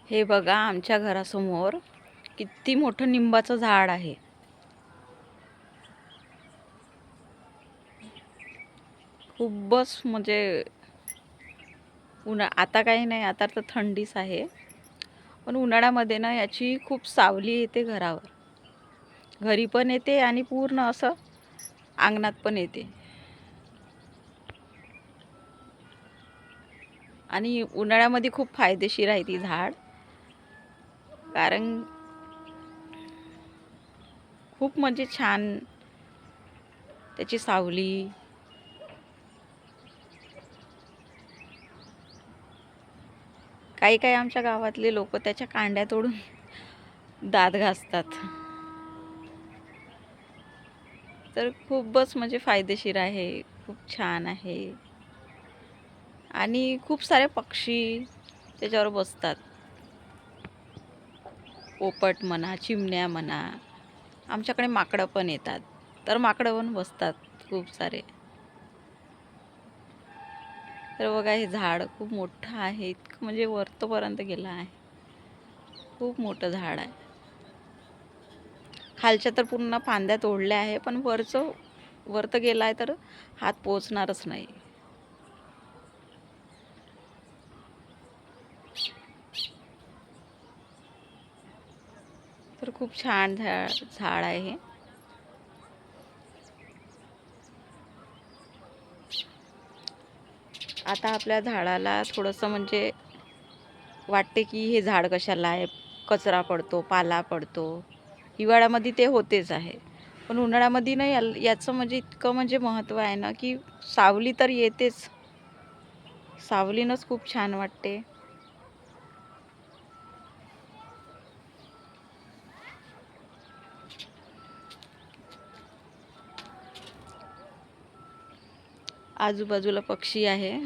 हे बघा, आमच्या घरासमोर किती मोठं निंबाचं झाड आहे. खूपच म्हणजे आता काही नाही, आता तर थंडीच आहे. पण उन्हाळ्यामध्ये ना याची खूप सावली येते घरावर. घरी पण येते आणि पूर्ण असं अंगणात पण येते. आणि उन्हाळ्यामध्ये खूप फायदेशीर आहे ती झाड. कारण खूप म्हणजे छान त्याची सावली. काही काही आमच्या गावातले लोक त्याच्या कांड्या तोडून दात घासतात. तर खूपच म्हणजे फायदेशीर आहे, खूप छान आहे. आणि खूप सारे पक्षी त्याच्यावर बसतात. पोपट म्हणा, चिमण्या म्हणा. आमच्याकडे माकडं पण येतात, तर माकडं पण बसतात खूप सारे. तर बघा, हे झाड खूप मोठं आहे, इतकं म्हणजे वरतपर्यंत गेलं आहे. खूप मोठं झाड आहे. खालच्या तर पूर्ण फांद्या तोडल्या आहे, पण वरतं गेलं आहे तर हात पोचणारच नाही. तर खूप छान झाड आहे हे. आता आपल्या झाडाला थोडंसं म्हणजे वाटते की हे झाड कशाला आहे, कचरा पडतो, पाला पडतो. हिवाळ्यामध्ये ते होतेच आहे, पण उन्हाळ्यामध्ये ना याचं म्हणजे इतकं म्हणजे महत्त्व आहे ना, की सावली तर येतेच. सावलीनंच खूप छान वाटते. आजूबाजूला पक्षी आहे.